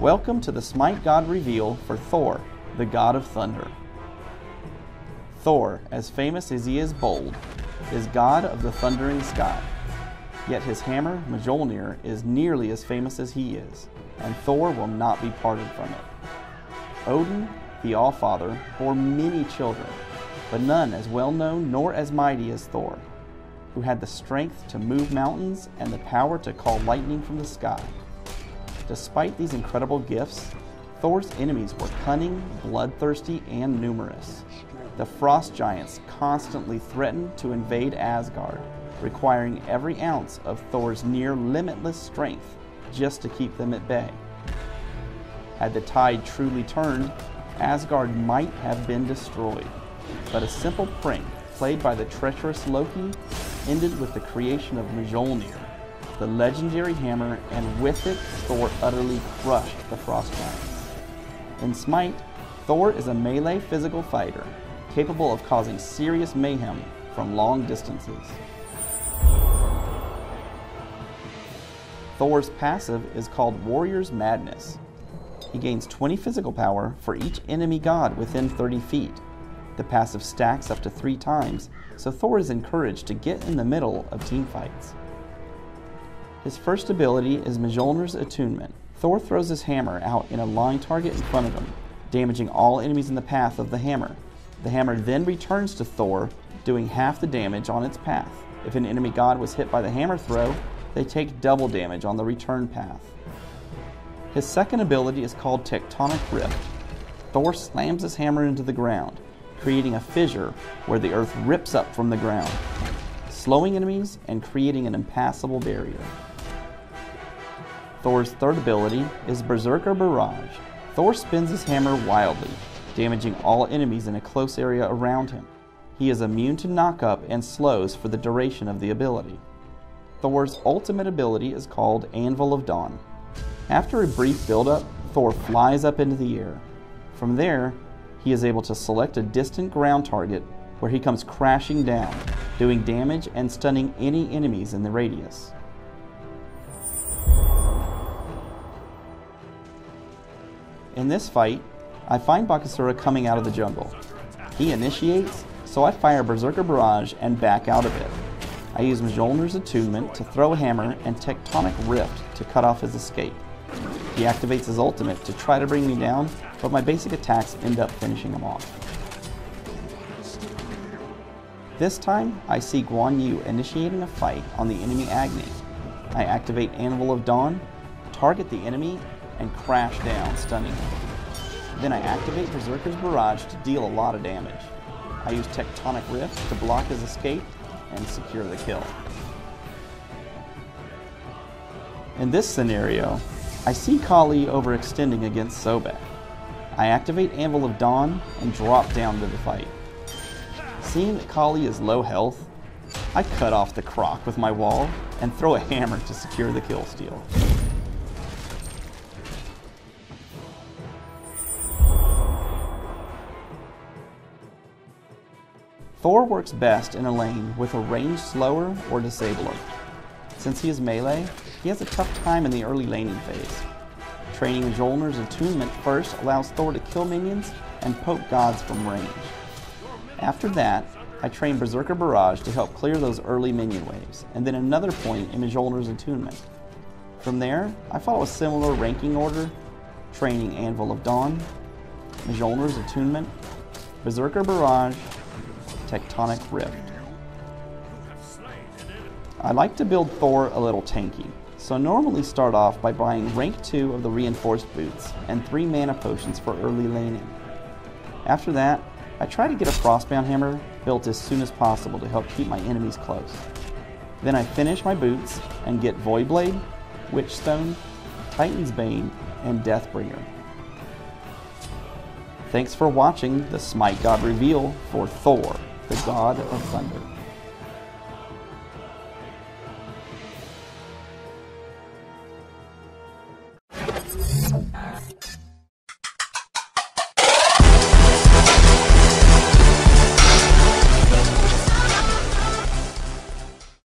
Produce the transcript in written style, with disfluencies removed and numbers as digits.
Welcome to the Smite God reveal for Thor, the god of thunder. Thor, as famous as he is bold, is god of the thundering sky. Yet his hammer, Mjolnir, is nearly as famous as he is, and Thor will not be parted from it. Odin, the All-Father, bore many children, but none as well known nor as mighty as Thor, who had the strength to move mountains and the power to call lightning from the sky. Despite these incredible gifts, Thor's enemies were cunning, bloodthirsty, and numerous. The frost giants constantly threatened to invade Asgard, requiring every ounce of Thor's near-limitless strength just to keep them at bay. Had the tide truly turned, Asgard might have been destroyed, but a simple prank played by the treacherous Loki ended with the creation of Mjolnir, the legendary hammer, and with it, Thor utterly crushed the frost giants. In Smite, Thor is a melee physical fighter, capable of causing serious mayhem from long distances. Thor's passive is called Warrior's Madness. He gains 20 physical power for each enemy god within 30 feet. The passive stacks up to 3 times, so Thor is encouraged to get in the middle of team fights. His first ability is Mjolnir's Attunement. Thor throws his hammer out in a line target in front of him, damaging all enemies in the path of the hammer. The hammer then returns to Thor, doing half the damage on its path. If an enemy god was hit by the hammer throw, they take double damage on the return path. His second ability is called Tectonic Rift. Thor slams his hammer into the ground, creating a fissure where the earth rips up from the ground, slowing enemies and creating an impassable barrier. Thor's third ability is Berserker Barrage. Thor spins his hammer wildly, damaging all enemies in a close area around him. He is immune to knock-up and slows for the duration of the ability. Thor's ultimate ability is called Anvil of Dawn. After a brief build-up, Thor flies up into the air. From there, he is able to select a distant ground target where he comes crashing down, doing damage and stunning any enemies in the radius. In this fight, I find Bakasura coming out of the jungle. He initiates, so I fire Berserker Barrage and back out of it. I use Mjolnir's Attunement to throw a hammer and Tectonic Rift to cut off his escape. He activates his ultimate to try to bring me down, but my basic attacks end up finishing him off. This time, I see Guan Yu initiating a fight on the enemy Agni. I activate Anvil of Dawn, target the enemy, and crash down, stunning him. Then I activate Berserker's Barrage to deal a lot of damage. I use Tectonic Rift to block his escape and secure the kill. In this scenario, I see Kali overextending against Sobek. I activate Anvil of Dawn and drop down to the fight. Seeing that Kali is low health, I cut off the croc with my wall and throw a hammer to secure the kill steal. Thor works best in a lane with a ranged slower or disabler. Since he is melee, he has a tough time in the early laning phase. Training Mjolnir's Attunement first allows Thor to kill minions and poke gods from range. After that, I train Berserker Barrage to help clear those early minion waves, and then another point in Mjolnir's Attunement. From there, I follow a similar ranking order, training Anvil of Dawn, Mjolnir's Attunement, Berserker Barrage, Tectonic Rift. I like to build Thor a little tanky, so normally start off by buying rank 2 of the reinforced boots and 3 mana potions for early laning. After that, I try to get a Frostbound Hammer built as soon as possible to help keep my enemies close. Then I finish my boots and get Voidblade, Witchstone, Titan's Bane, and Deathbringer. Thanks for watching the Smite God reveal for Thor, the God of Thunder.